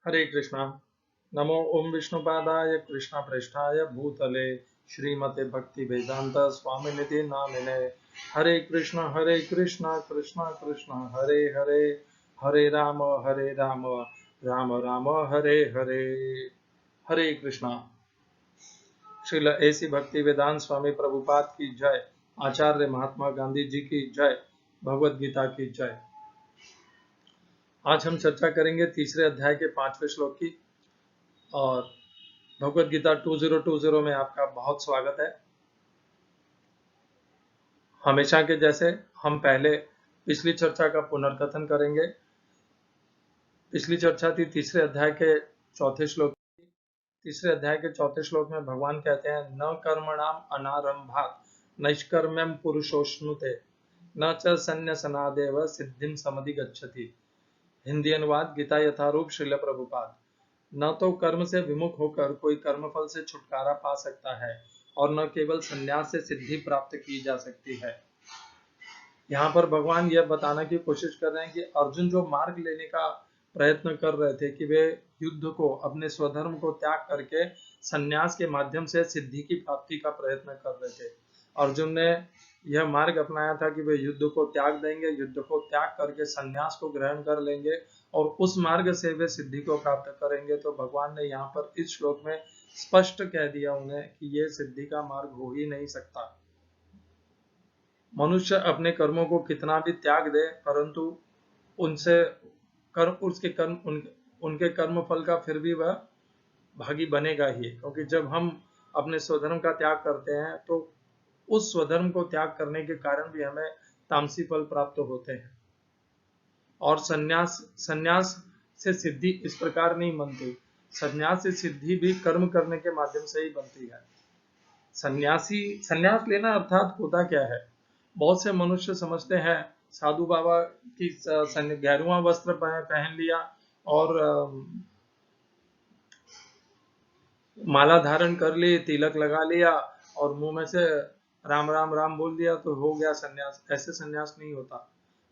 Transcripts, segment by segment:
हरे कृष्णा। नमो ओम विष्णुपादाय कृष्णप्रेष्ठाय भूतले श्रीमते भक्ति वेदांत स्वामिनिधि नामिने। हरे कृष्ण कृष्ण कृष्ण हरे हरे, हरे राम राम राम हरे हरे। हरे कृष्णा। श्रील ऐसी भक्ति वेदांत स्वामी प्रभुपाद की जय। आचार्य महात्मा गांधी जी की जय। भगवद गीता की जय। आज हम चर्चा करेंगे तीसरे अध्याय के 5वें श्लोक की। और भगवद गीता 2020 में आपका बहुत स्वागत है। हमेशा के जैसे हम पहले पिछली चर्चा का पुनर्कथन करेंगे। पिछली चर्चा थी तीसरे अध्याय के चौथे श्लोक। तीसरे अध्याय के चौथे श्लोक में भगवान कहते हैं, न कर्मणाम अनारंभात नैष्कर्म्यम पुरुषोश्नुते न च संन्यासनादेव सिद्धिं समधिगच्छति। हिंदी अनुवाद गीता यथारूप श्रील प्रभुपाद। न तो कर्म से विमुख होकर कोई कर्मफल से छुटकारा पा सकता है और न केवल संन्यास से सिद्धि प्राप्त की जा सकती है। यहाँ पर भगवान यह बताने की कोशिश कर रहे हैं कि अर्जुन जो मार्ग लेने का प्रयत्न कर रहे थे कि वे युद्ध को, अपने स्वधर्म को त्याग करके संन्यास के माध्यम से सिद्धि की प्राप्ति का प्रयत्न कर रहे थे। अर्जुन ने यह मार्ग अपनाया था कि वे युद्ध को त्याग देंगे, युद्ध को त्याग करके संन्यास को ग्रहण कर लेंगे और उस मार्ग से वे सिद्धि को प्राप्त करेंगे। तो भगवान ने यहाँ पर इस श्लोक में स्पष्ट कह दिया उन्हें कि ये सिद्धि का मार्ग हो ही नहीं सकता। मनुष्य अपने कर्मों को कितना भी त्याग दे, परंतु उनसे उनके कर्म फल का फिर भी वह भागी बनेगा ही। क्योंकि जब हम अपने स्वधर्म का त्याग करते हैं तो उस स्वधर्म को त्याग करने के कारण भी हमें तामसी फल प्राप्त होते हैं। और संन्यास से सिद्धि इस प्रकार नहीं बनती। संन्यास से सिद्धि भी कर्म करने के माध्यम से ही बनती है। संन्यास लेना अर्थात होता क्या है? बहुत से मनुष्य समझते हैं साधु बाबा की गेरुआ वस्त्र पहन लिया और माला धारण कर ली, तिलक लगा लिया और मुंह में से राम राम राम बोल दिया तो हो गया संन्यास। ऐसे संन्यास नहीं होता।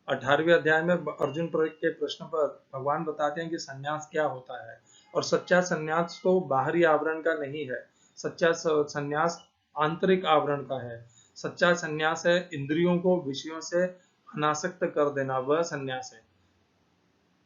18वें अध्याय में अर्जुन के प्रश्न पर भगवान बताते हैं कि संन्यास क्या होता है। और सच्चा संन्यास तो बाहरी आवरण का नहीं है। सच्चा संन्यास आंतरिक आवरण का है। सच्चा संन्यास है इंद्रियों को विषयों से अनासक्त कर देना, वह संन्यास है।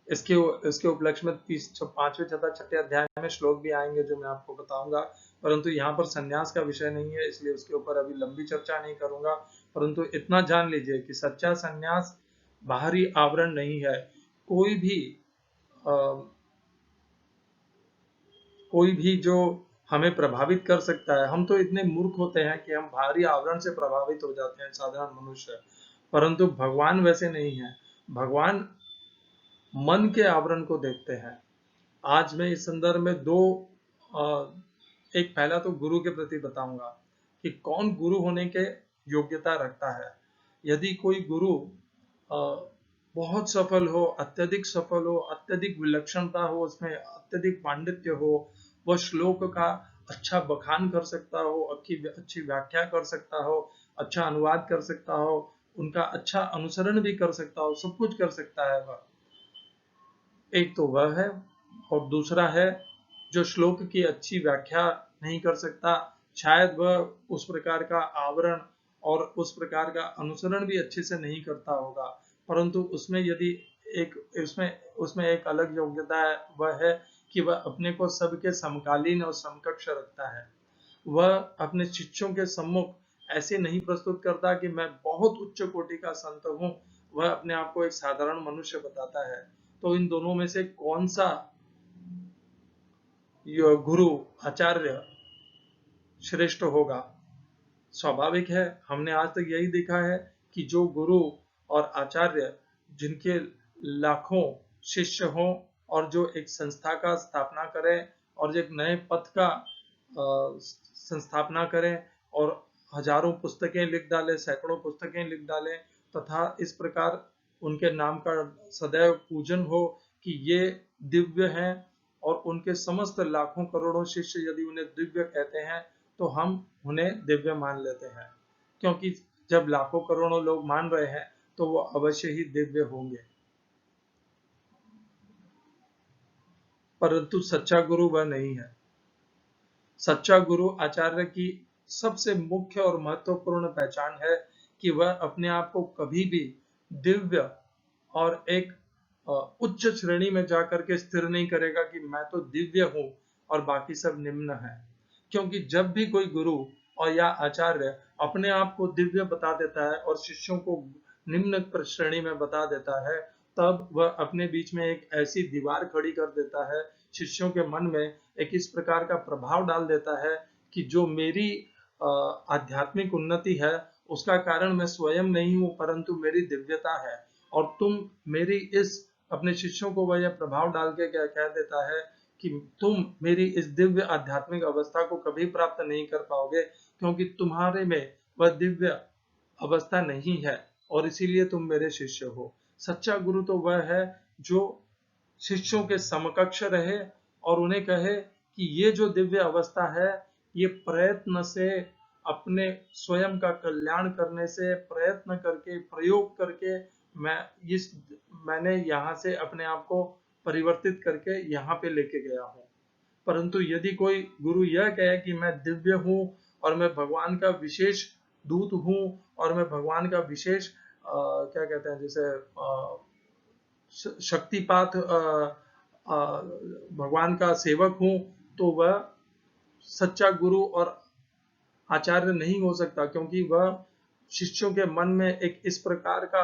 इसके उपलक्ष्य में 5वें तथा 6ठे अध्याय में श्लोक भी आएंगे जो मैं आपको बताऊंगा। परंतु यहाँ पर संन्यास का विषय नहीं है, इसलिए उसके ऊपर अभी लंबी चर्चा नहीं करूंगा। परंतु इतना जान लीजिए कि सच्चा संन्यास बाहरी आवरण नहीं है। कोई भी जो हमें प्रभावित कर सकता है, हम तो इतने मूर्ख होते हैं कि हम बाहरी आवरण से प्रभावित हो जाते हैं, साधारण मनुष्य। परंतु भगवान वैसे नहीं है। भगवान मन के आवरण को देखते हैं। आज मैं इस संदर्भ में एक पहला तो गुरु के प्रति बताऊंगा कि कौन गुरु होने के योग्यता रखता है। यदि कोई गुरु बहुत सफल हो, अत्यधिक सफल हो, अत्यधिक विलक्षणता हो, उसमें अत्यधिक पांडित्य हो, वह श्लोक का अच्छा बखान कर सकता हो, अच्छी व्याख्या कर सकता हो, अच्छा अनुवाद कर सकता हो, उनका अच्छा अनुसरण भी कर सकता हो, सब कुछ कर सकता है वह। एक तो वह है। और दूसरा है जो श्लोक की अच्छी व्याख्या नहीं कर सकता, शायद वह उस प्रकार का आवरण और उस प्रकार का अनुसरण भी अच्छे से नहीं करता होगा। परंतु उसमें यदि एक उसमें उसमें एक अलग योग्यता है, वह है कि वह अपने को सबके समकालीन और समकक्ष रखता है। वह अपने शिष्यों के सम्मुख ऐसे नहीं प्रस्तुत करता कि मैं बहुत उच्च कोटि का संत हूँ। वह अपने आप को एक साधारण मनुष्य बताता है। तो इन दोनों में से कौन सा गुरु, आचार्य श्रेष्ठ होगा? स्वाभाविक है, हमने आज तक यही देखा है कि जो गुरु और आचार्य जिनके लाखों शिष्य हों और जो एक संस्था का स्थापना करें और एक नए पथ का संस्थापना करें और हजारों पुस्तकें लिख डालें, सैकड़ों पुस्तकें लिख डालें, तथा इस प्रकार उनके नाम का सदैव पूजन हो कि ये दिव्य हैं, और उनके समस्त लाखों करोड़ों शिष्य यदि उन्हें दिव्य कहते हैं तो हम उन्हें दिव्य मान लेते हैं। क्योंकि जब लाखों करोड़ों लोग मान रहे हैं तो वो अवश्य ही दिव्य होंगे। परंतु सच्चा गुरु वह नहीं है। सच्चा गुरु आचार्य की सबसे मुख्य और महत्वपूर्ण पहचान है कि वह अपने आप को कभी भी दिव्य और एक उच्च श्रेणी में जाकर के स्थिर नहीं करेगा कि मैं तो दिव्य हूं और बाकी सब निम्न है। क्योंकि जब भी कोई गुरु और या आचार्य अपने आप को दिव्य बता देता है और शिष्यों को निम्न श्रेणी में बता देता है, तब वह अपने बीच में एक ऐसी दीवार खड़ी कर देता है, शिष्यों के मन में एक इस प्रकार का प्रभाव डाल देता है कि जो मेरी आध्यात्मिक उन्नति है उसका कारण मैं स्वयं नहीं हूं, परंतु मेरी दिव्यता है। और तुम मेरी इस अपने शिष्यों को वह यह प्रभाव डाल के क्या कह देता है कि तुम मेरी इस दिव्य आध्यात्मिक अवस्था को कभी प्राप्त नहीं कर पाओगे, क्योंकि तुम्हारे में वह दिव्य अवस्था नहीं है और इसीलिए तुम मेरे शिष्य हो। सच्चा गुरु तो वह है जो शिष्यों के समकक्ष रहे और उन्हें कहे कि ये जो दिव्य अवस्था है, ये प्रयत्न से अपने स्वयं का कल्याण करने से प्रयत्न करके प्रयोग करके मैंने यहाँ से अपने आप को परिवर्तित करके यहाँ पे लेके गया हूँ। परंतु यदि कोई गुरु यह कहे कि मैं दिव्य हूँ और मैं भगवान का विशेष दूत हूँ और मैं भगवान का विशेष क्या कहते हैं जैसे शक्तिपात भगवान का सेवक हूँ, तो वह सच्चा गुरु और आचार्य नहीं हो सकता, क्योंकि वह शिष्यों के मन में एक इस प्रकार का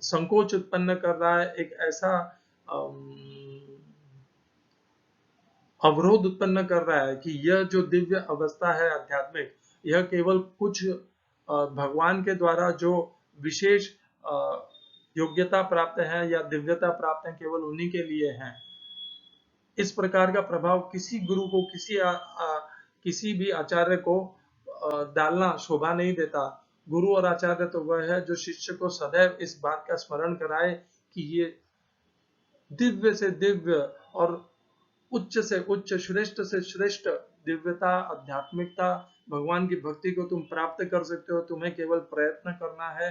संकोच उत्पन्न कर रहा है, एक ऐसा अवरोध उत्पन्न कर रहा है कि यह जो दिव्य अवस्था है आध्यात्मिक, यह केवल कुछ भगवान के द्वारा जो विशेष योग्यता प्राप्त है या दिव्यता प्राप्त है, केवल उन्हीं के लिए है। इस प्रकार का प्रभाव किसी गुरु को किसी भी आचार्य को डालना शोभा नहीं देता। गुरु और आचार्य तो वह है जो शिष्य को सदैव इस बात का स्मरण कराए कि ये दिव्य से दिव्य और उच्च से उच्च, श्रेष्ठ से श्रेष्ठ दिव्यता, आध्यात्मिकता, भगवान की भक्ति को तुम प्राप्त कर सकते हो। तुम्हें केवल प्रयत्न करना है,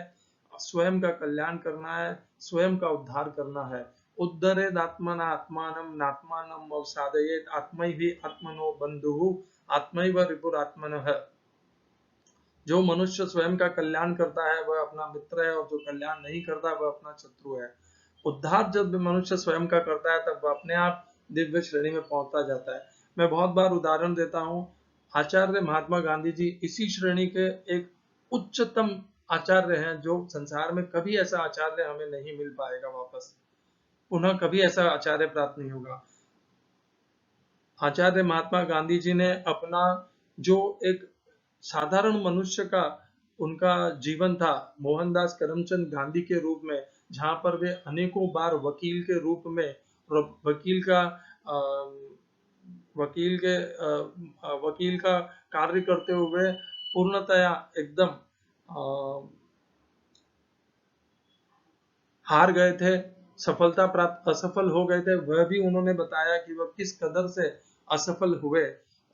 स्वयं का कल्याण करना है, स्वयं का उद्धार करना है। उद्धरेद आत्मना आत्मानम नात्मानम अवसादयेत आत्मैहि आत्मनो बंधुः आत्मैव रिपुरात्मनः। जो मनुष्य स्वयं का कल्याण करता है वह अपना मित्र है और जो कल्याण नहीं करता वह अपना शत्रु है। उद्धार जब मनुष्य स्वयं का करता है तब वह अपने आप दिव्य श्रेणी में पहुंचता जाता है। मैं बहुत बार उदाहरण देता हूँ, आचार्य महात्मा गांधी जी इसी श्रेणी के एक उच्चतम आचार्य हैं, जो संसार में कभी ऐसा आचार्य हमें नहीं मिल पाएगा वापस, पुनः कभी ऐसा आचार्य प्राप्त नहीं होगा। आचार्य महात्मा गांधी जी ने अपना जो एक साधारण मनुष्य का उनका जीवन था, मोहनदास करमचंद गांधी के रूप में, जहां पर वे अनेकों बार वकील के रूप में वकील का कार्य करते हुए पूर्णतया एकदम हार गए थे, सफलता प्राप्त असफल हो गए थे। वह भी उन्होंने बताया कि वह किस कदर से असफल हुए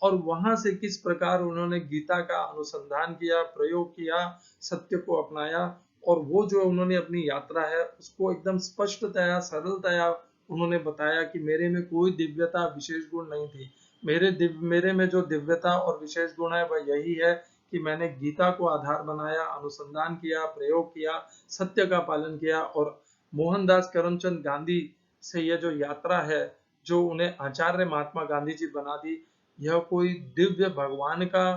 और वहां से किस प्रकार उन्होंने गीता का अनुसंधान किया, प्रयोग किया, सत्य को अपनाया और वो जो उन्होंने अपनी यात्रा है उसको एकदम स्पष्टतया, सरलतया उन्होंने बताया कि मेरे में कोई दिव्यता, विशेष गुण नहीं थी। मेरे में जो दिव्यता और विशेष गुण है वह यही है कि मैंने गीता को आधार बनाया, अनुसंधान किया, प्रयोग किया, सत्य का पालन किया। और मोहनदास करमचंद गांधी से यह जो यात्रा है, जो उन्हें आचार्य महात्मा गांधी जी बना दी, यह कोई दिव्य भगवान का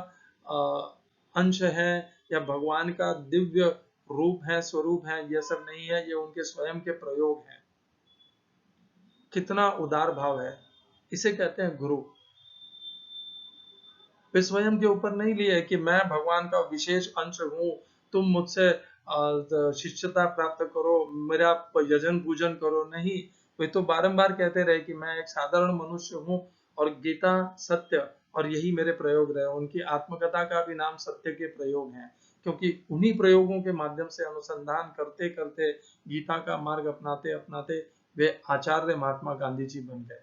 अंश है या भगवान का दिव्य रूप है, स्वरूप है, यह सब नहीं है, ये उनके स्वयं के प्रयोग हैं। कितना उदार भाव है, इसे कहते हैं गुरु। वे स्वयं के ऊपर नहीं लिए कि मैं भगवान का विशेष अंश हूँ, तुम मुझसे शिष्यता प्राप्त करो, मेरा यजन पूजन करो। नहीं, वे तो बारंबार कहते रहे कि मैं एक साधारण मनुष्य हूँ और गीता सत्य और यही मेरे प्रयोग रहे। उनकी आत्मकथा का भी नाम सत्य के प्रयोग है, क्योंकि उन्हीं प्रयोगों के माध्यम से अनुसंधान करते करते गीता का मार्ग अपनाते अपनाते वे आचार्य महात्मा गांधी जी बन गए।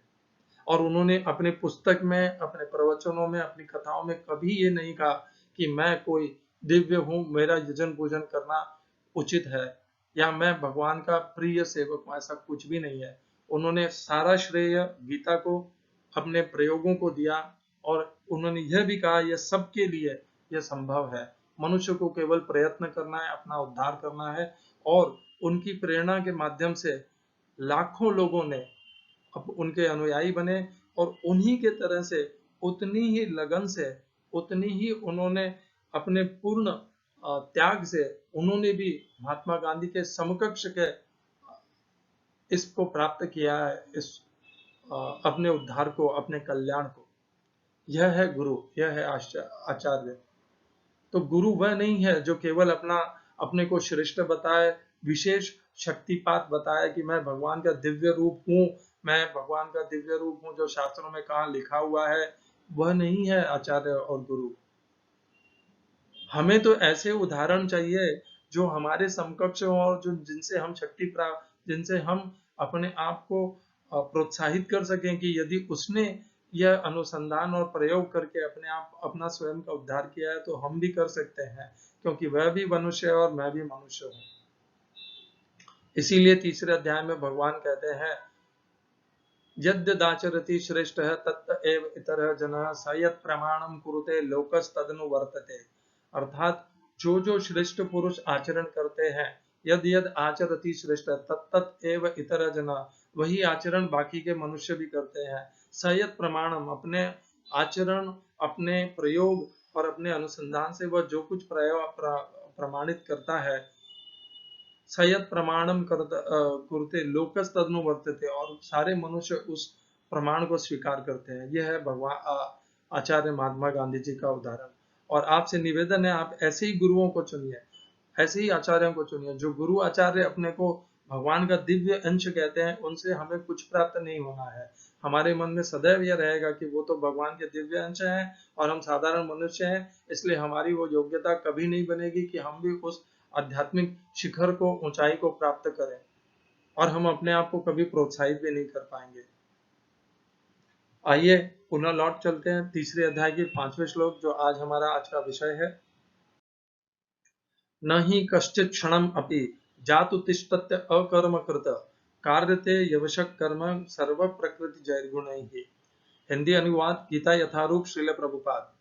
और उन्होंने अपने पुस्तक में, अपने प्रवचनों में, अपनी कथाओं में कभी ये नहीं कहा कि मैं कोई दिव्य हूँ, मेरा यजन पूजन करना उचित है या मैं भगवान का प्रिय सेवक हूँ, ऐसा कुछ भी नहीं है। उन्होंने सारा श्रेय गीता को, अपने प्रयोगों को दिया, और उन्होंने यह भी कहा यह सबके लिए यह संभव है। मनुष्य को केवल प्रयत्न करना है, अपना उद्धार करना है, और उनकी प्रेरणा के माध्यम से लाखों लोगों ने अब उनके अनुयायी बने, और उन्हीं के तरह से उतनी ही लगन से, उतनी ही उन्होंने अपने पूर्ण त्याग से उन्होंने भी महात्मा गांधी के समकक्ष के इसको प्राप्त किया है, इस अपने उद्धार को, अपने कल्याण को। यह है गुरु, यह है आचार्य। तो गुरु वह नहीं है जो केवल अपने को श्रेष्ठ बताए, विशेष शक्तिपात बताए कि मैं भगवान का दिव्य रूप हूँ, मैं भगवान का दिव्य रूप हूँ जो शास्त्रों में कहाँ लिखा हुआ है। वह नहीं है आचार्य और गुरु। हमें तो ऐसे उदाहरण चाहिए जो हमारे समकक्ष हो, और जो जिनसे हम जिनसे हम अपने आप को प्रोत्साहित कर सकें कि यदि उसने यह अनुसंधान और प्रयोग करके अपना स्वयं का उद्धार किया है तो हम भी कर सकते हैं, क्योंकि वह भी मनुष्य है और मैं भी मनुष्य हूँ। इसीलिए तीसरे अध्याय में भगवान कहते हैं, यद्यदाचरति श्रेष्ठ तत्त एव इतरः जनः स यत् प्रमाणम कुरुते लोकस्तदनु वर्तते। अर्थात जो जो श्रेष्ठ पुरुष आचरण करते हैं, यद यद आचरति श्रेष्ठ तत्त एव इतरः जनः, वही आचरण बाकी के मनुष्य भी करते हैं। स यत् प्रमाणम, अपने आचरण, अपने प्रयोग और अपने अनुसंधान से वह जो कुछ प्रमाणित करता है, सयत प्रमाणम कुरुते लोकस्तदनु वर्तते, और सारे मनुष्य उस प्रमाण को स्वीकार करते हैं। यह है भगवान आचार्य महात्मा गांधी जी का उदाहरण। और आपसे निवेदन है, आप ऐसे ही गुरुओं को चुनिए, ऐसे ही आचार्यों को चुनिए। जो गुरु आचार्य अपने को भगवान का दिव्य अंश कहते हैं, उनसे हमें कुछ प्राप्त नहीं होना है। हमारे मन में सदैव यह रहेगा कि वो तो भगवान के दिव्य अंश हैं और हम साधारण मनुष्य हैं, इसलिए हमारी वो योग्यता कभी नहीं बनेगी कि हम भी उस आध्यात्मिक शिखर को, ऊंचाई को प्राप्त करें, और हम अपने आप को कभी प्रोत्साहित भी नहीं कर पाएंगे। आइए पुनः लौट चलते हैं तीसरे अध्याय के 5वें श्लोक, जो आज का विषय है। न हि कश्चित् क्षणम् अपि जातु तिष्ठत्य अकर्मकृत कार्यते यवशः कर्म सर्व प्रकृति जैर्गुणैः। हिंदी अनुवाद, गीता यथारूप श्रील प्रभुपाद।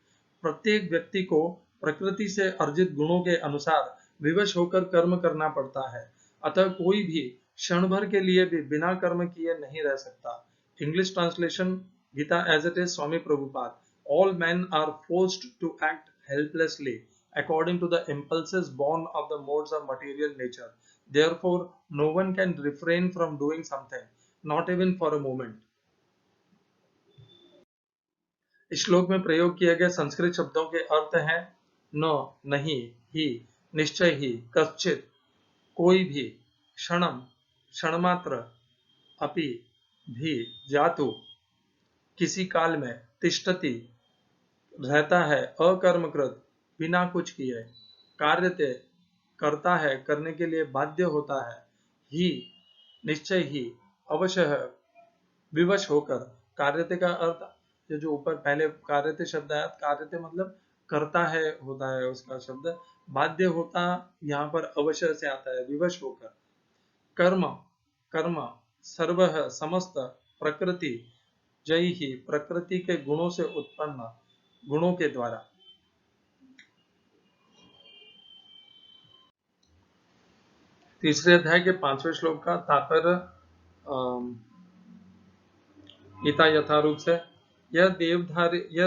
प्रत्येक व्यक्ति को प्रकृति से अर्जित गुणों के अनुसार विवश होकर कर्म करना पड़ता है, अतः कोई भी क्षण भर के लिए भी बिना कर्म किए नहीं रह सकता। English translation, Gita as it is, Swami Prabhupada. All men are forced to act helplessly according to the impulses born of the modes of material nature. Therefore, no one can refrain from doing something, not even for a moment. इस श्लोक में प्रयोग किए गए संस्कृत शब्दों के अर्थ हैं न, नहीं, ही, निश्चय ही, कश्चित, कोई भी, क्षणम, क्षणमात्र, अपि, भी, जातु, किसी काल में, तिष्ठति, रहता है, अकर्मकृत, बिना कुछ किए, कार्यते, करता है, करने के लिए बाध्य होता है, ही, निश्चय ही, अवश्य, विवश होकर। कार्यते का अर्थ, ये जो ऊपर पहले कार्यते शब्द आया, कार्यते मतलब करता है होता है उसका शब्द, बाध्य होता यहाँ पर अवश्य से आता है, विवश होकर। कर्म, कर्म, सर्व, समस्त, प्रकृति, जय ही, प्रकृति के गुणों से उत्पन्न, गुणों के द्वारा। तीसरे अध्याय के 5वें श्लोक का तात्पर्य गीता यथारूप से, यह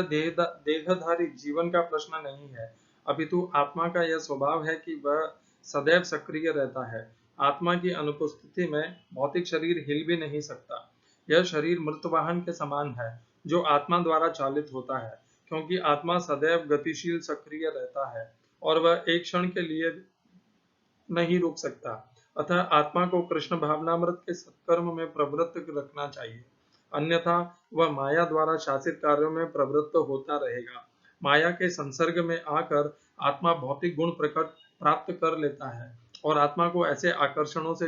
देहधारी जीवन का प्रश्न नहीं है, अपितु आत्मा का यह स्वभाव है कि वह सदैव सक्रिय रहता है। आत्मा की अनुपस्थिति में भौतिक शरीर हिल भी नहीं सकता। यह शरीर मृतवाहन के समान है जो आत्मा द्वारा चालित होता है, क्योंकि आत्मा सदैव गतिशील, सक्रिय रहता है और वह एक क्षण के लिए नहीं रुक सकता। अतः आत्मा को कृष्ण भावनामृत के सत्कर्म में प्रवृत्त रखना चाहिए, अन्यथा वह माया द्वारा शासित कार्यों में प्रवृत्त होता रहेगा। माया के संसर्ग में आकर आत्मा भौतिक गुण प्रकट प्राप्त कर लेता है, और आत्मा को ऐसे आकर्षणों से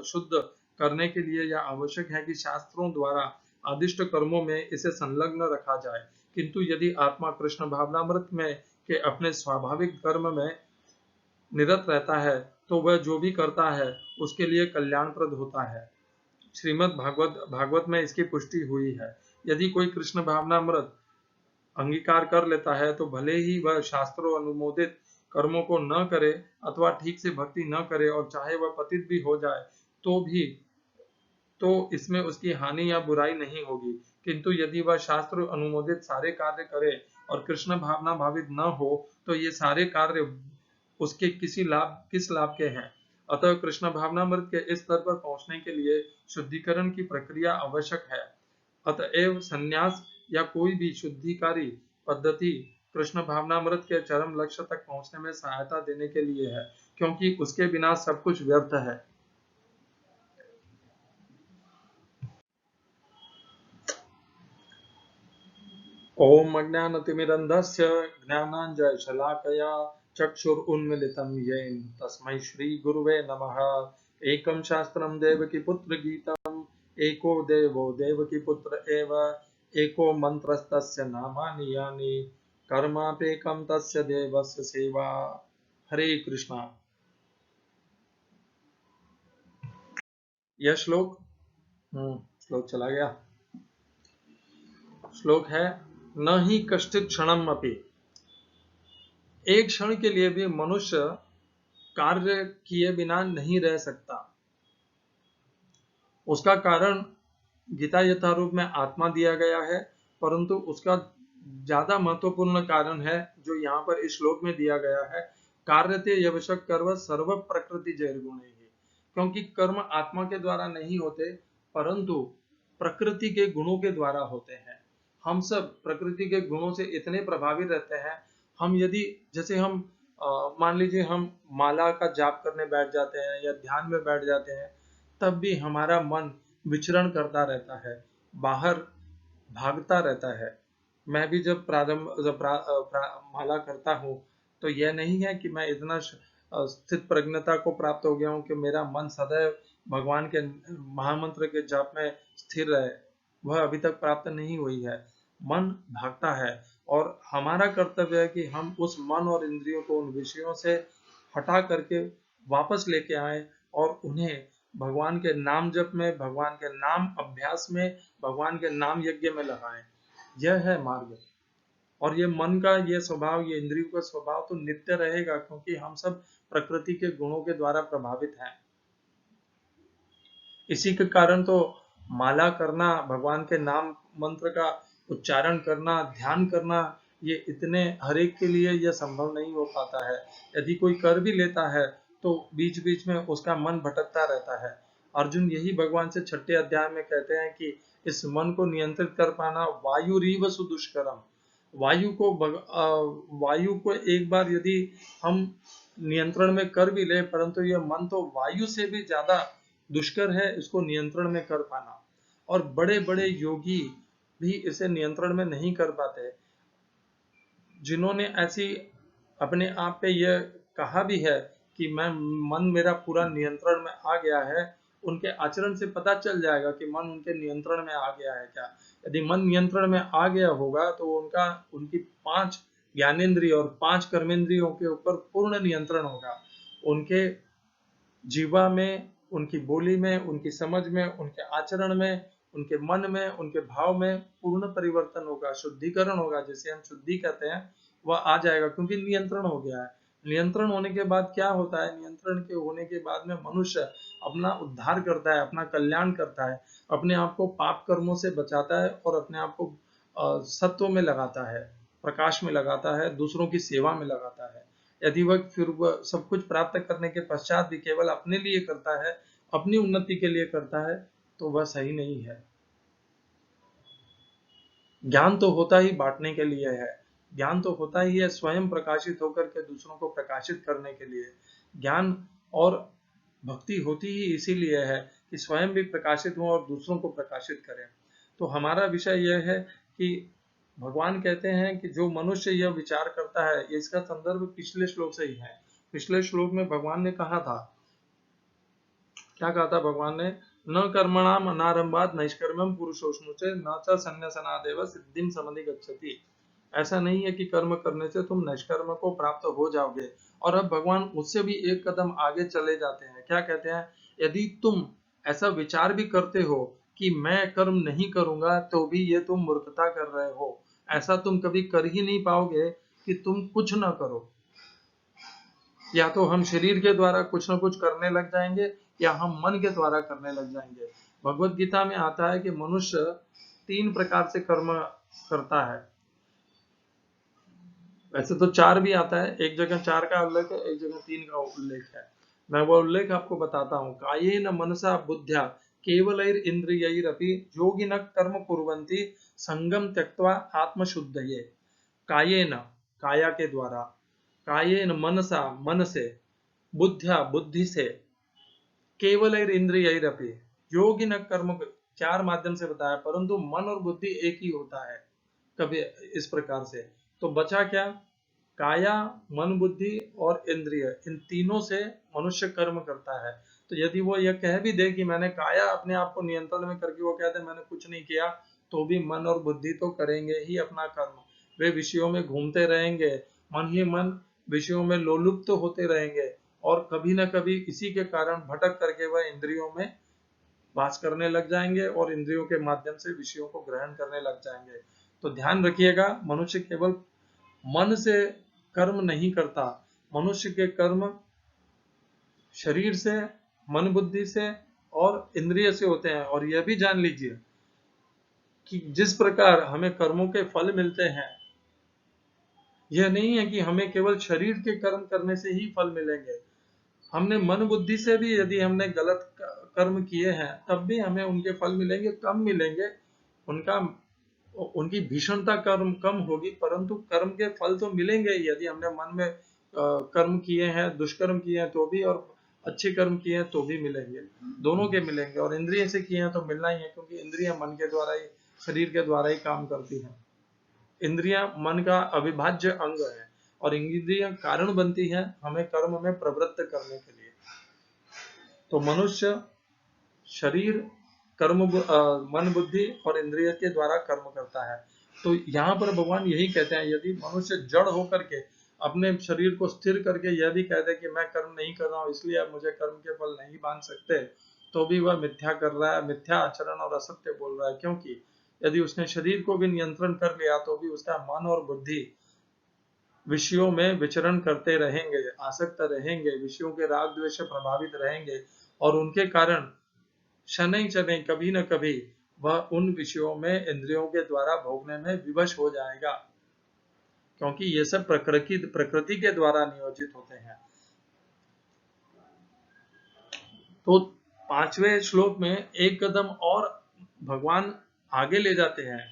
शुद्ध करने के लिए यह आवश्यक है कि शास्त्रों द्वारा आदिष्ट कर्मों में इसे संलग्न रखा जाए। किंतु यदि आत्मा कृष्ण भावनामृत में के अपने स्वाभाविक कर्म में निरत रहता है, तो वह जो भी करता है उसके लिए कल्याणप्रद होता है। श्रीमद् भागवत में इसकी पुष्टि हुई है। यदि कोई कृष्ण भावनामृत अंगीकार कर लेता है तो भले ही वह शास्त्रों अनुमोदित कर्मों को न करे अथवा ठीक से भक्ति न करे और चाहे वह पतित भी हो जाए तो इसमें उसकी हानि या बुराई नहीं होगी। किंतु यदि वह शास्त्र अनुमोदित सारे कार्य करे और कृष्ण भावना भावित न हो तो ये सारे कार्य उसके किस लाभ के हैं। अतः कृष्ण भावनामृत के इस स्तर पर पहुंचने के लिए शुद्धिकरण की प्रक्रिया आवश्यक है। अतएव संन्यास या कोई भी शुद्धिकारी पद्धति कृष्ण भावनामृत के चरम लक्ष्य तक पहुंचने में सहायता देने के लिए है, क्योंकि उसके बिना सब कुछ व्यर्थ है। ओम अज्ञानतिमिरन्धस्य ज्ञानाञ्जनशलाकया चक्षुरुन्मीलितं येन तस्मै श्रीगुरुवे नमः। एकं शास्त्रं देवकीपुत्रगीतम् एको देवो देवकीपुत्र एव एको मन्त्रस्तस्य नामानि यानि कर्माप्येकं तस्य देवस्य सेवा। हरे कृष्णा। यह श्लोक चला गया। श्लोक है न ही कश्चित् क्षणम अपि। एक क्षण के लिए भी मनुष्य कार्य किए बिना नहीं रह सकता। उसका कारण गीता यथारूप में आत्मा दिया गया है, परंतु उसका ज्यादा महत्वपूर्ण कारण है जो यहाँ पर इस श्लोक में दिया गया है, कार्यते यवशक कर्म सर्व प्रकृति जैर्गुणे ही। क्योंकि कर्म आत्मा के द्वारा नहीं होते परंतु प्रकृति के गुणों के द्वारा होते हैं। हम सब प्रकृति के गुणों से इतने प्रभावित रहते हैं। हम यदि जैसे हम मान लीजिए हम माला का जाप करने बैठ जाते हैं या ध्यान में बैठ जाते हैं, तब भी हमारा मन विचरण करता रहता है, बाहर भागता रहता है। मैं भी जब माला करता हूँ तो यह नहीं है कि मैं इतना स्थित प्रज्ञता को प्राप्त हो गया हूँ कि मेरा मन सदैव भगवान के महामंत्र के जाप में स्थिर रहे। वह अभी तक प्राप्त नहीं हुई है। मन भागता है और हमारा कर्तव्य है कि हम उस मन और इंद्रियों को उन विषयों से हटा करके वापस लेके आए और उन्हें भगवान के नाम जप में, भगवान के नाम अभ्यास में, भगवान के नाम यज्ञ में लगाएं। यह है मार्ग। और ये मन का ये स्वभाव, ये इंद्रियों का स्वभाव तो नित्य रहेगा, क्योंकि हम सब प्रकृति के गुणों के द्वारा प्रभावित हैं। इसी के कारण तो माला करना, भगवान के नाम मंत्र का उच्चारण करना, ध्यान करना, ये इतने हर एक के लिए यह संभव नहीं हो पाता है। यदि कोई कर भी लेता है तो बीच बीच में उसका मन भटकता रहता है। अर्जुन यही भगवान से 6 अध्याय में कहते हैं कि इस मन को नियंत्रित कर पाना वायुरीव सुदुष्करम। वायु को एक बार यदि हम नियंत्रण में कर भी ले, परंतु यह मन तो वायु से भी ज्यादा दुष्कर है इसको नियंत्रण में कर पाना। और बड़े बड़े योगी भी इसे नियंत्रण में नहीं कर पाते। जिन्होंने ऐसी अपने आप पे यह कहा भी है कि मन मेरा पूरा नियंत्रण में आ गया है, उनके आचरण से पता चल जाएगा कि मन उनके नियंत्रण में आ गया है क्या। यदि मन नियंत्रण में आ गया होगा तो उनकी 5 ज्ञानेंद्रिय और 5 कर्मेंद्रियों के ऊपर पूर्ण नियंत्रण होगा। उनके जीवा में, उनकी बोली में, उनकी समझ में, उनके आचरण में, उनके मन में, उनके भाव में पूर्ण परिवर्तन होगा, शुद्धिकरण होगा, जिसे हम शुद्धि कहते हैं, वह आ जाएगा क्योंकि नियंत्रण हो गया है। नियंत्रण होने के बाद क्या होता है? नियंत्रण के होने के बाद में मनुष्य अपना उद्धार करता है, अपना कल्याण करता है, अपने आप को पाप कर्मों से बचाता है और अपने आप को सत्व में लगाता है, प्रकाश में लगाता है, दूसरों की सेवा में लगाता है। यदि वह सब कुछ प्राप्त करने के पश्चात भी केवल अपने लिए करता है, अपनी उन्नति के लिए करता है, तो वह सही नहीं है। ज्ञान तो होता ही बांटने के लिए है। ज्ञान तो होता ही है स्वयं प्रकाशित होकर के दूसरों को प्रकाशित करने के लिए। ज्ञान और भक्ति होती ही इसीलिए है कि स्वयं भी प्रकाशित हो और दूसरों को प्रकाशित करें। तो हमारा विषय यह है कि भगवान कहते हैं कि जो मनुष्य यह विचार करता है, इसका संदर्भ पिछले श्लोक से ही है। पिछले श्लोक में भगवान ने कहा था, क्या कहा था भगवान ने? न कर्मणाम अनारंभात नैष्कर्म्यम पुरुषोष्णुचे न च संन्यासनादेव सिद्धिम समधिगच्छति। ऐसा नहीं है कि कर्म करने से तुम नैष्कर्म को प्राप्त हो जाओगे। और अब भगवान उससे भी एक कदम आगे चले जाते हैं। क्या कहते हैं? यदि तुम ऐसा विचार भी करते हो कि मैं कर्म नहीं करूंगा तो भी ये तुम मूर्खता कर रहे हो। ऐसा तुम कभी कर ही नहीं पाओगे कि तुम कुछ ना करो। या तो हम शरीर के द्वारा कुछ ना कुछ करने लग जाएंगे या हम मन के द्वारा करने लग जाएंगे। भगवत गीता में आता है कि मनुष्य 3 प्रकार से कर्म करता है। वैसे तो 4 भी आता है, एक जगह 4 का उल्लेख है, एक जगह 3 का उल्लेख है। मैं वो उल्लेख आपको बताता हूँ। कायेन मनसा बुद्ध्या केवलैर इंद्रियैरपि योगिनः कर्म कुर्वन्ति संगम त्यक्त्वा आत्मशुद्धये। कायेन, काया के द्वारा, कायेन मनसा, मन से, बुद्ध्या, बुद्धि से, केवलैर इंद्रियैरपि, योगिनः कर्म, 4 माध्यम से बताया, परंतु मन और बुद्धि एक ही होता है कभी इस प्रकार से। तो बचा क्या? काया, मन, बुद्धि और इंद्रिय, इन तीनों से मनुष्य कर्म करता है। तो यदि वो यह कह भी दे कि मैंने काया अपने आप को नियंत्रण में करके, वो कहते मैंने कुछ नहीं किया, तो भी मन और बुद्धि तो करेंगे ही अपना कर्म। वे विषयों में घूमते रहेंगे, मन ही मन विषयों में लोलुप्त होते रहेंगे और कभी न कभी इसी के कारण भटक करके वह इंद्रियों में वास करने लग जाएंगे और इंद्रियों के माध्यम से विषयों को ग्रहण करने लग जाएंगे। तो ध्यान रखिएगा, मनुष्य केवल मन से कर्म नहीं करता, मनुष्य के कर्म शरीर से, मन बुद्धि से और इंद्रिय से होते हैं। और यह भी जान लीजिए कि जिस प्रकार हमें कर्मों के फल मिलते हैं, यह नहीं है कि हमें केवल शरीर के कर्म करने से ही फल मिलेंगे। हमने मन बुद्धि से भी यदि हमने गलत कर्म किए हैं तब भी हमें उनके फल मिलेंगे, कम मिलेंगे, उनका उनकी भीषणता कर्म कम होगी, परंतु कर्म के फल तो मिलेंगे। यदि हमने मन में कर्म किए हैं, दुष्कर्म किए हैं तो भी, और अच्छे कर्म किए हैं तो भी मिलेंगे, दोनों के मिलेंगे। और इंद्रिय से किए हैं तो मिलना ही है, क्योंकि इंद्रियां मन के द्वारा ही, शरीर के द्वारा ही काम करती हैं। इंद्रियां मन का अविभाज्य अंग है और इंद्रियां कारण बनती हैं हमें कर्म में प्रवृत्त करने के लिए। तो मनुष्य शरीर, कर्म, मन बुद्धि और इंद्रिय के द्वारा कर्म करता है। तो यहाँ पर भगवान यही कहते हैं, यदि मनुष्य जड़ होकर के अपने शरीर को स्थिर करके यह भी कहते कि मैं कर्म नहीं कर रहा हूँ इसलिए अब मुझे कर्म के फल नहीं बांध सकते, तो भी वह मिथ्या कर रहा है, मिथ्या आचरण और असत्य बोल रहा है। क्योंकि यदि उसने शरीर को भी नियंत्रण कर लिया तो भी उसका मन और बुद्धि विषयों में विचरण करते रहेंगे, आसक्त रहेंगे, विषयों के राग द्वेष से प्रभावित रहेंगे और उनके कारण शनै शनै कभी न कभी वह उन विषयों में इंद्रियों के द्वारा भोगने में विवश हो जाएगा, क्योंकि ये सब प्रकृति के द्वारा नियोजित होते हैं। तो 5वें श्लोक में एक कदम और भगवान आगे ले जाते हैं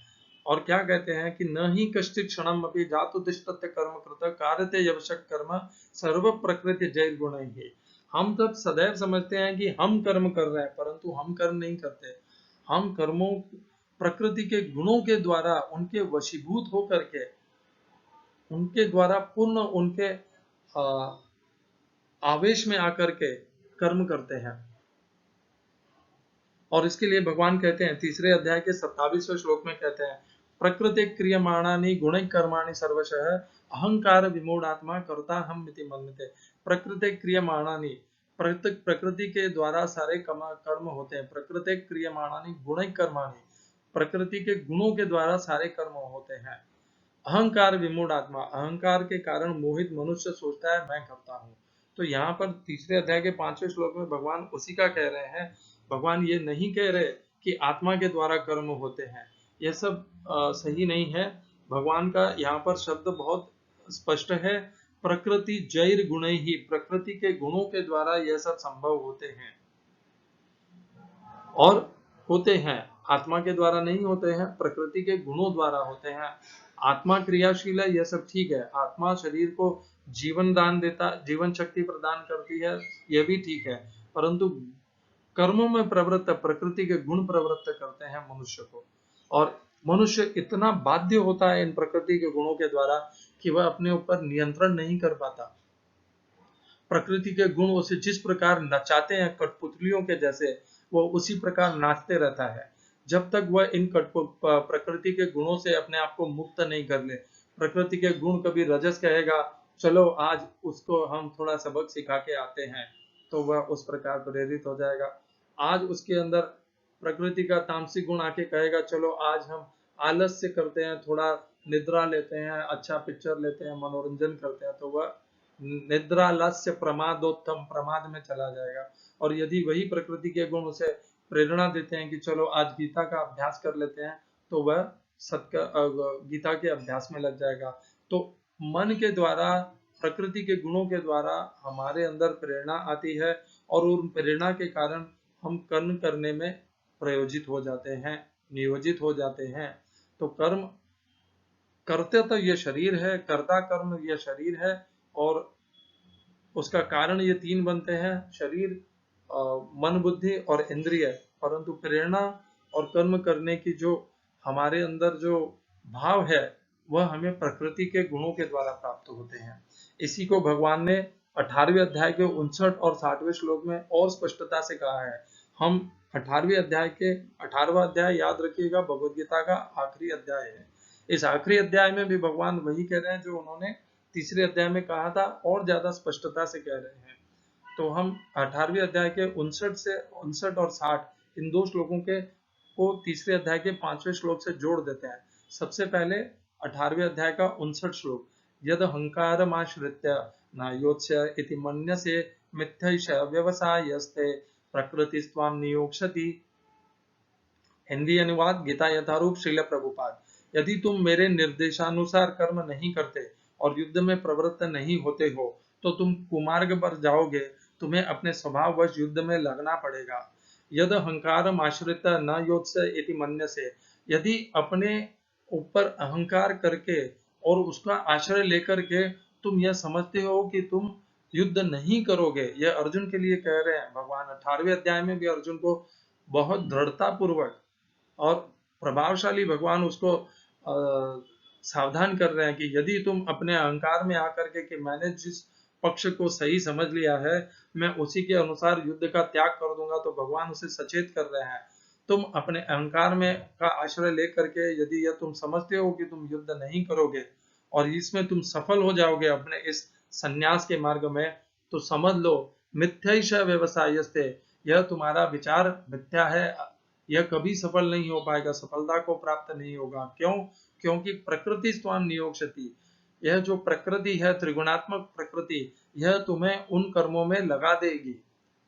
और क्या कहते हैं कि न ही कश्चित् क्षणम अपि जातुतिष्ठत्य कर्म कृत कार्यते यवशः कर्म सर्व प्रकृति जैर गुणैः। हम तब सदैव समझते हैं कि हम कर्म कर रहे हैं, परंतु हम कर्म नहीं करते। हम कर्मों प्रकृति के गुणों के द्वारा उनके वशीभूत होकर के, उनके द्वारा पूर्ण उनके आवेश में आकर के कर्म करते हैं। और इसके लिए भगवान कहते हैं 3 अध्याय के 27वें श्लोक में कहते हैं प्रकृति क्रियमाणानि गुणैः कर्माणि सर्वशः अहंकार विमूढ़ात्मा कर्ता हम इति मन्यते। प्रकृति क्रियमाणानि, प्रकृति के द्वारा सारे कर्म होते हैं। प्रकृति क्रियमाणानि गुणैः कर्माणि, प्रकृति के गुणों के द्वारा सारे कर्म होते हैं। अहंकार विमूढ़ आत्मा, अहंकार के कारण मोहित मनुष्य सोचता है मैं करता हूँ। तो यहाँ पर 3 अध्याय के 5वें श्लोक में भगवान उसी का कह रहे हैं। भगवान ये नहीं कह रहे कि आत्मा के द्वारा कर्म होते हैं, यह सब सही नहीं है। भगवान का यहाँ पर शब्द बहुत स्पष्ट है, प्रकृति जैर गुणैः ही, प्रकृति के गुणों के द्वारा यह सब संभव होते हैं और होते हैं, आत्मा के द्वारा नहीं होते हैं, प्रकृति के गुणों द्वारा होते हैं। आत्मा क्रियाशील है, यह सब ठीक है, आत्मा शरीर को जीवन दान देता, जीवन शक्ति प्रदान करती है, यह भी ठीक है, परंतु कर्मों में प्रवृत्त प्रकृति के गुण प्रवृत्त करते हैं मनुष्य को। और मनुष्य इतना बाध्य होता है इन प्रकृति के गुणों के द्वारा कि वह अपने ऊपर नियंत्रण नहीं कर पाता। प्रकृति के गुण उसे जिस प्रकार नचाते हैं कठपुतलियों के जैसे, वो उसी प्रकार नाचते रहता है जब तक वह इन प्रकृति के गुणों से अपने आप को मुक्त नहीं कर ले। प्रकृति के गुण कभी रजस कहेगा चलो आज उसको हम थोड़ा सबक सिखा के आते हैं, तो वह उस प्रकार प्रेरित हो जाएगा। आज उसके अंदर प्रकृति का तामसिक गुण आके कहेगा चलो आज हम आलस्य करते हैं, थोड़ा निद्रा लेते हैं, अच्छा पिक्चर लेते हैं, मनोरंजन करते हैं, तो वह निद्रालस्य प्रमादोत्तम, प्रमाद में चला जाएगा। और यदि वही प्रकृति के गुण उसे प्रेरणा देते हैं कि चलो आज गीता का अभ्यास कर लेते हैं, तो वह गीता के अभ्यास में लग जाएगा। तो मन के द्वारा, प्रकृति के गुणों के द्वारा हमारे अंदर प्रेरणा आती है और उन प्रेरणा के कारण हम कर्म करने में प्रयोजित हो जाते हैं, नियोजित हो जाते हैं। तो कर्म करते तो ये शरीर है, कर्ता कर्म ये शरीर है, और उसका कारण ये तीन बनते हैं, शरीर, मन, बुद्धि और इंद्रिय। परंतु प्रेरणा और कर्म करने की जो हमारे अंदर जो भाव है, वह हमें प्रकृति के गुणों के द्वारा प्राप्त होते हैं। इसी को भगवान ने 18वें अध्याय के 59 और 60वें श्लोक में और स्पष्टता से कहा है। हम 18वें अध्याय के 18वां अध्याय याद रखिएगा, भगवद गीता का आखिरी अध्याय है। इस आखिरी अध्याय में भी भगवान वही कह रहे हैं जो उन्होंने तीसरे अध्याय में कहा था, और ज्यादा स्पष्टता से कह रहे हैं। तो हम 18वें अध्याय के 59 और 60 इन दो श्लोकों को तीसरे अध्याय के 5वें श्लोक से जोड़ देते हैं। सबसे पहले 18वें अध्याय का 59 श्लोक, यद अहंकारमाश्रित्य नायोत्स्य इति मन्यसे मिथ्यैष व्यवसायस्ते प्रकृतिस्त्वां नियोक्ष्यति। हिंदी अनुवाद गीता यथारूप श्रील प्रभुपाद। यदि तुम मेरे निर्देशानुसार कर्म नहीं करते और युद्ध में प्रवृत्त नहीं होते हो, तो तुम कुमार्ग पर जाओगे, तुम्हें अपने स्वभाववश युद्ध में लगना पड़ेगा। यद अहंकारम आश्रित न योत्स्य इति मन्यसे, यदि अपने ऊपर अहंकार करके और उसका आश्रय लेकर के तुम यह समझते हो कि तुम युद्ध नहीं करोगे, यह अर्जुन के लिए कह रहे हैं भगवान। 18वें अध्याय में भी अर्जुन को बहुत दृढ़ता पूर्वक और प्रभावशाली भगवान उसको सावधान कर रहे हैं कि यदि तुम अपने अहंकार में आकर के कि मैंने जिस पक्ष को सही समझ लिया है, मैं उसी के अनुसार युद्ध का त्याग कर दूंगा, तो भगवान उसे सचेत कर रहे हैं। तुम अपने अहंकार में का आश्रय लेकर के यदि यह तुम समझते हो कि तुम युद्ध नहीं करोगे और इसमें तुम सफल हो जाओगे अपने इस संन्यास के मार्ग में, तो समझ लो मिथ्यैष व्यवसायस्ते, यह तुम्हारा विचार मिथ्या है, यह कभी सफल नहीं हो पाएगा, सफलता को प्राप्त नहीं होगा। क्यों? क्योंकि प्रकृति स्वाम नियोक्ष्यति, यह जो प्रकृति है, त्रिगुणात्मक प्रकृति, यह तुम्हें उन कर्मों में लगा देगी।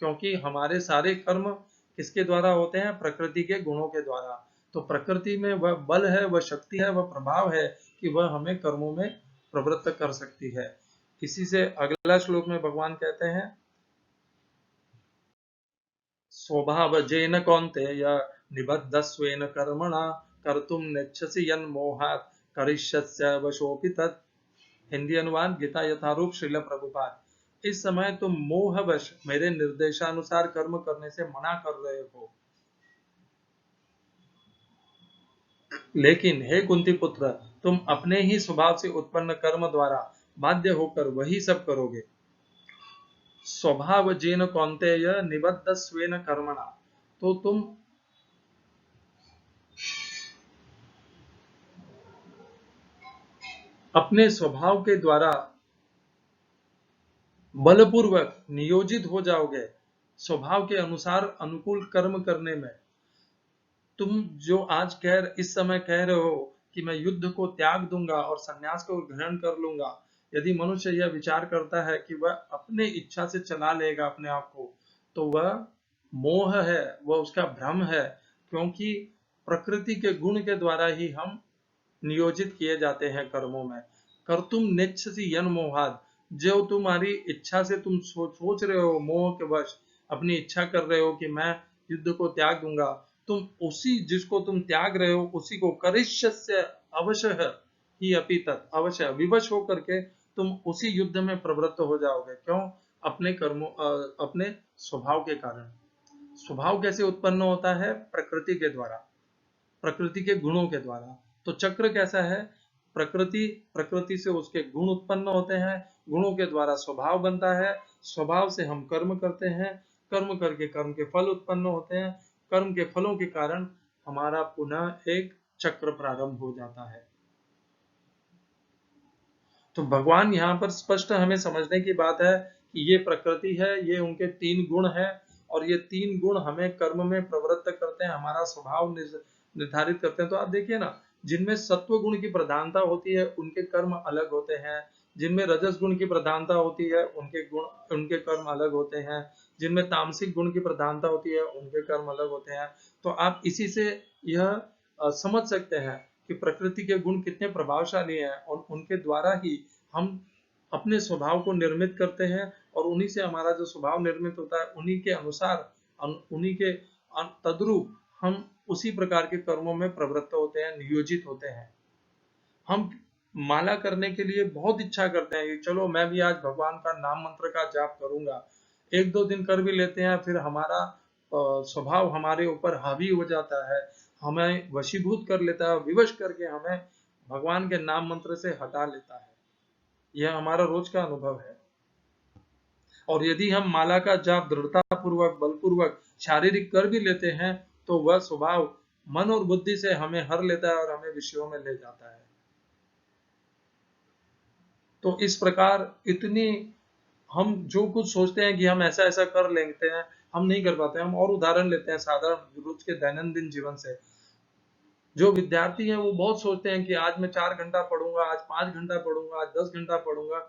क्योंकि हमारे सारे कर्म किसके द्वारा होते हैं? प्रकृति के गुणों के द्वारा। तो प्रकृति में वह बल है, वह शक्ति है, वह प्रभाव है कि वह हमें कर्मों में प्रवृत्त कर सकती है। इसी से अगला श्लोक में भगवान कहते हैं, स्वभावजेन कौन्तेय निबद्धस्वेन कर्मणा कर्तुम नेच्छसि यन्मोहात् करिष्यस्य वशोऽपि तत्। हिंदी अनुवाद गीता यथारूप श्रील प्रभुपाद। इस समय तुम मोहवश मेरे निर्देशानुसार कर्म करने से मना कर रहे हो, लेकिन हे कुंती पुत्र, तुम अपने ही स्वभाव से उत्पन्न कर्म द्वारा बाध्य होकर वही सब करोगे। स्वभावजेन कौन्तेय निबद्धस्वेन कर्मणा, तो तुम अपने स्वभाव के द्वारा बलपूर्वक नियोजित हो जाओगे, स्वभाव के अनुसार अनुकूल कर्म करने में। तुम जो आज इस समय कह रहे हो कि मैं युद्ध को त्याग दूंगा और संन्यास को ग्रहण कर लूंगा, यदि मनुष्य यह विचार करता है कि वह अपने इच्छा से चला लेगा अपने आप को, तो वह मोह है, वह उसका भ्रम है। क्योंकि प्रकृति के गुण के द्वारा ही हम नियोजित किए जाते हैं कर्मों में। कर्तुम नेच्छसि यन्मोहात्, जो तुम्हारी इच्छा से तुम सोच रहे हो, मोह के वश अपनी इच्छा कर रहे हो कि मैं युद्ध को त्याग दूंगा, तुम उसी जिसको तुम त्याग रहे हो उसी को करिष्यस्य अवश्य ही अपि तत्, अवश्य विवश होकर के तुम उसी युद्ध में प्रवृत्त हो जाओगे। क्यों? अपने कर्मों, अपने स्वभाव के कारण। स्वभाव कैसे उत्पन्न होता है? प्रकृति के द्वारा, प्रकृति के गुणों के द्वारा। तो चक्र कैसा है? प्रकृति से उसके गुण उत्पन्न होते हैं, गुणों के द्वारा स्वभाव बनता है, स्वभाव से हम कर्म करते हैं, कर्म करके कर्म के फल उत्पन्न होते हैं, कर्म के फलों के कारण हमारा पुनः एक चक्र प्रारंभ हो जाता है। तो भगवान यहाँ पर स्पष्ट हमें समझने की बात है कि ये प्रकृति है, ये उनके तीन गुण है और ये 3 गुण हमें कर्म में प्रवृत्त करते हैं, हमारा स्वभाव निर्धारित करते हैं। तो आप देखिए ना, जिनमें सत्व गुण की प्रधानता होती है उनके कर्म अलग होते हैं, जिनमें रजस गुण की प्रधानता होती है उनके कर्म अलग होते हैं, जिनमें तामसिक गुण की प्रधानता होती है उनके कर्म अलग होते हैं। तो आप इसी से यह समझ सकते हैं कि प्रकृति के गुण कितने प्रभावशाली हैं, और उनके द्वारा ही हम अपने स्वभाव को निर्मित करते हैं, और उन्हीं से हमारा जो स्वभाव निर्मित होता है उन्हीं के अनुसार, उन्हीं के तद्रूप हम उसी प्रकार के कर्मों में प्रवृत्त होते हैं, नियोजित होते हैं। हम माला करने के लिए बहुत इच्छा करते हैं कि चलो मैं भी आज भगवान का नाम मंत्र का जाप करूंगा। 1-2 दिन कर भी लेते हैं, फिर हमारा स्वभाव हमारे ऊपर हावी हो जाता है, हमें वशीभूत कर लेता है, विवश करके हमें भगवान के नाम मंत्र से हटा लेता है। यह हमारा रोज का अनुभव है। और यदि हम माला का जाप दृढ़ता पूर्वक, बलपूर्वक, शारीरिक कर भी लेते हैं तो वह स्वभाव मन और बुद्धि से हमें हर लेता है और हमें विषयों में ले जाता है। तो इस प्रकार इतनी हम जो कुछ सोचते हैं कि हम ऐसा ऐसा कर लेते हैं, हम नहीं कर पाते। हम और उदाहरण लेते हैं साधारण रोज के दैनंदिन जीवन से। जो विद्यार्थी हैं वो बहुत सोचते हैं कि आज मैं 4 घंटा पढ़ूंगा, आज 5 घंटा पढ़ूंगा, आज 10 घंटा पढ़ूंगा।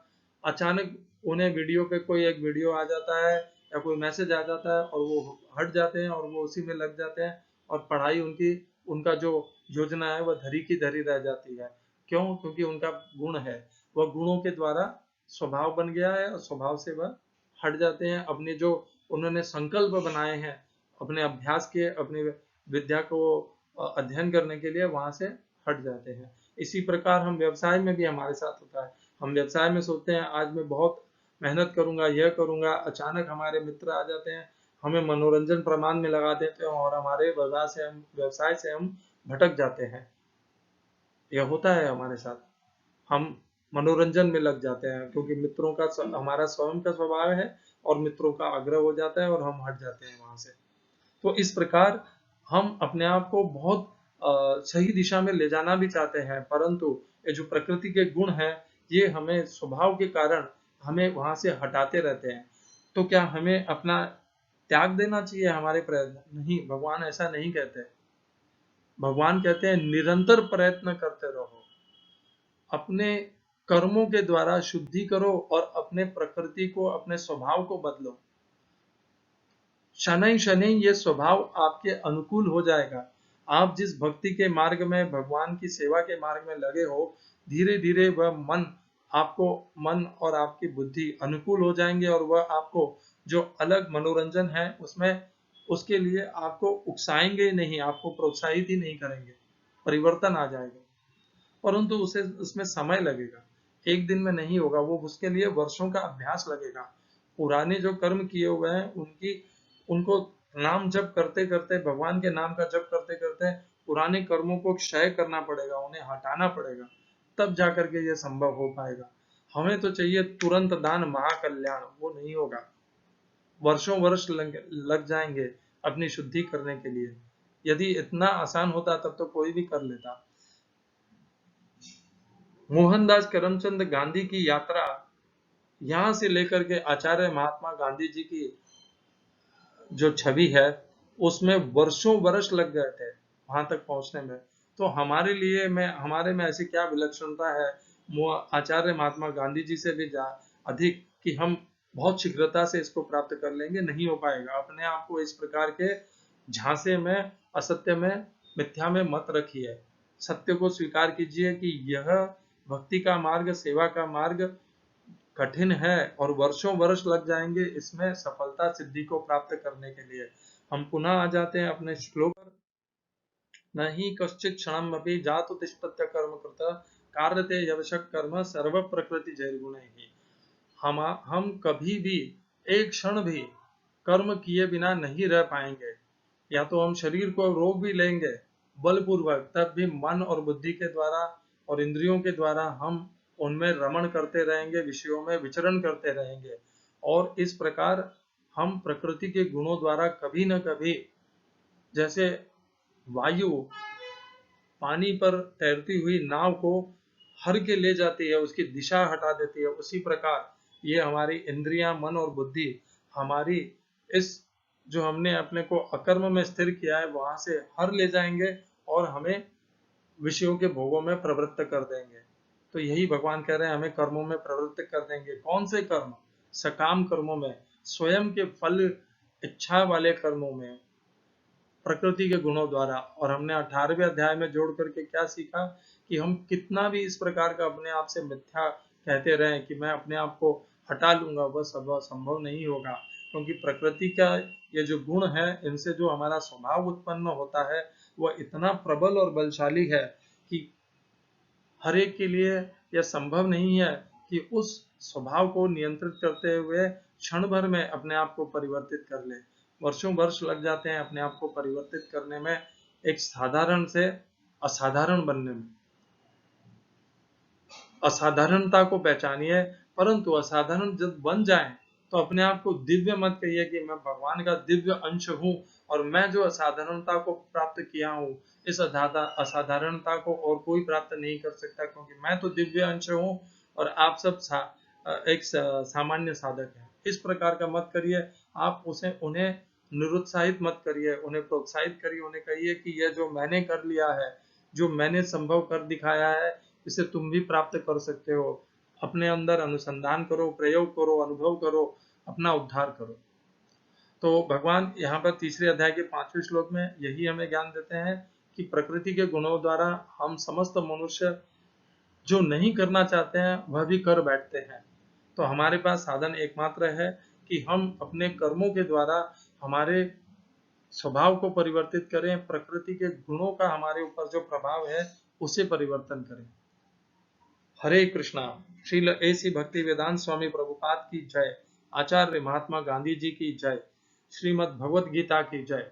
अचानक उन्हें वीडियो पे कोई एक वीडियो आ जाता है या कोई मैसेज आ जाता है और वो हट जाते हैं और वो उसी में लग जाते हैं, और पढ़ाई उनका जो योजना है वह धरी की धरी रह जाती है। क्यों? क्योंकि उनका गुण है, वह गुणों के द्वारा स्वभाव बन गया है और स्वभाव से वह हट जाते हैं। अपने जो उन्होंने संकल्प बनाए हैं अपने अभ्यास के, अपने विद्या को अध्ययन करने के लिए, वहां से हट जाते हैं। इसी प्रकार हम व्यवसाय में भी हमारे साथ होता है। हम व्यवसाय में सोचते हैं आज मैं बहुत मेहनत करूंगा, यह करूंगा, अचानक हमारे मित्र आ जाते हैं, हमें मनोरंजन प्रमाण में लगा देते हैं और हमारे व्यवसाय से हम भटक जाते हैं। यह होता है हमारे साथ। हम मनोरंजन में लग जाते हैं क्योंकि मित्रों का हमारा स्वयं का स्वभाव है और मित्रों का आग्रह हो जाता है और हम हट जाते हैं वहां से। तो इस प्रकार हम अपने आप को बहुत सही दिशा में ले जाना भी चाहते हैं, परंतु ये जो प्रकृति के गुण हैं ये हमें स्वभाव के कारण हमें वहां से हटाते रहते हैं। तो क्या हमें अपना त्याग देना चाहिए हमारे प्रयत्न? नहीं, भगवान ऐसा नहीं कहते। भगवान कहते हैं निरंतर प्रयत्न करते रहो, अपने कर्मों के द्वारा शुद्धि करो और अपने प्रकृति को, अपने स्वभाव को बदलो। शनै शनै ये स्वभाव आपके अनुकूल हो जाएगा। आप जिस भक्ति के मार्ग में, भगवान की सेवा के मार्ग में लगे हो, धीरे धीरे वह मन और आपकी बुद्धि अनुकूल हो जाएंगे और वह आपको जो अलग मनोरंजन है उसके लिए आपको उकसाएंगे नहीं, आपको प्रोत्साहित ही नहीं करेंगे। परिवर्तन आ जाएगा, परंतु उसमें समय लगेगा। एक दिन में नहीं होगा, वो उसके लिए वर्षों का अभ्यास लगेगा। पुराने जो कर्म किए हुए हैं उनको नाम जप करते करते, भगवान के नाम का जप करते करते पुराने कर्मों को क्षय करना पड़ेगा, उन्हें हटाना पड़ेगा, तब जाकर के ये संभव हो पाएगा। हमें तो चाहिए तुरंत दान महाकल्याण, वो नहीं होगा। वर्षों वर्ष लग जाएंगे अपनी शुद्धि करने के लिए। यदि इतना आसान होता तब तो कोई भी कर लेता। मोहनदास करमचंद गांधी की यात्रा यहां से लेकर के आचार्य महात्मा गांधी जी की जो छवि है उसमें वर्षों वर्ष लग गए थे वहां तक पहुंचने में। तो हमारे में ऐसी क्या विलक्षणता है आचार्य महात्मा गांधी जी से भी अधिक कि हम बहुत शीघ्रता से इसको प्राप्त कर लेंगे? नहीं हो पाएगा। अपने आप को इस प्रकार के झांसे में, असत्य में, मिथ्या में मत रखिए। सत्य को स्वीकार कीजिए कि यह भक्ति का मार्ग, सेवा का मार्ग कठिन है और वर्षों वर्ष लग जाएंगे इसमें सफलता सिद्धि को प्राप्त करने के लिए। हम पुनः आ जाते हैं अपने श्लोक पर। नहीं कश्चित क्षणम अपि जातु तिष्ठत्य कर्म कृत कार्यते यवशक कर्म सर्व प्रकृति जैर्गुण ही। हम कभी भी एक क्षण भी कर्म किए बिना नहीं रह पाएंगे। या तो हम शरीर को रोक भी लेंगे बलपूर्वक, तब भी मन और बुद्धि के द्वारा और इंद्रियों के द्वारा हम उनमें रमण करते रहेंगे, विषयों में विचरण करते रहेंगे। और इस प्रकार हम प्रकृति के गुणों द्वारा कभी न कभी, जैसे वायु पानी पर तैरती हुई नाव को हर के ले जाती है, उसकी दिशा हटा देती है, उसी प्रकार ये हमारी इंद्रियां, मन और बुद्धि हमारी इस जो हमने अपने को अकर्म में स्थिर किया है वहां से हर ले जाएंगे और हमें विषयों के भोगों में प्रवृत्त कर देंगे। तो यही भगवान कह रहे हैं, हमें कर्मों में प्रवृत्त कर देंगे। कौन से कर्म? सकाम कर्मों में, स्वयं के फल इच्छा वाले कर्मों में, प्रकृति के गुणों द्वारा। और हमने 18वें अध्याय में जोड़ करके क्या सीखा कि हम कितना भी इस प्रकार का अपने आप से मिथ्या कहते रहे कि मैं अपने आप को हटा लूंगा, वह संभव नहीं होगा, क्योंकि प्रकृति का ये जो गुण है, इनसे जो हमारा स्वभाव उत्पन्न होता है वह इतना प्रबल और बलशाली है कि हर एक के लिए यह संभव नहीं है कि उस स्वभाव को नियंत्रित करते हुए क्षण भर में अपने आप को परिवर्तित कर ले। वर्षों वर्ष लग जाते हैं अपने आप को परिवर्तित करने में, एक साधारण से असाधारण बनने में। असाधारणता को पहचानिए, परंतु असाधारण जब बन जाए तो अपने आप को दिव्य मत कहिए कि मैं भगवान का दिव्य अंश हूँ और मैं जो असाधारणता को प्राप्त किया हूँ, इस असाधारणता को और कोई प्राप्त नहीं कर सकता, क्योंकि मैं तो दिव्य अंश हूँ और आप सब एक सामान्य साधक हैं। इस प्रकार का मत करिए। आप उन्हें निरुत्साहित मत करिए, उन्हें प्रोत्साहित करिए। उन्हें कहिए कि यह जो मैंने कर लिया है, जो मैंने संभव कर दिखाया है, इसे तुम भी प्राप्त कर सकते हो। अपने अंदर अनुसंधान करो, प्रयोग करो, अनुभव करो, अपना उद्धार करो। तो भगवान यहाँ पर तीसरे अध्याय के 5वें श्लोक में यही हमें ज्ञान देते हैं कि प्रकृति के गुणों द्वारा हम समस्त मनुष्य जो नहीं करना चाहते हैं वह भी कर बैठते हैं। तो हमारे पास साधन एकमात्र है कि हम अपने कर्मों के द्वारा हमारे स्वभाव को परिवर्तित करें, प्रकृति के गुणों का हमारे ऊपर जो प्रभाव है उसे परिवर्तन करें। हरे कृष्णा। श्रील ऐसी भक्ति वेदांत स्वामी प्रभुपाद की जय। आचार्य महात्मा गांधी जी की जय। श्रीमद् भगवत गीता की जय।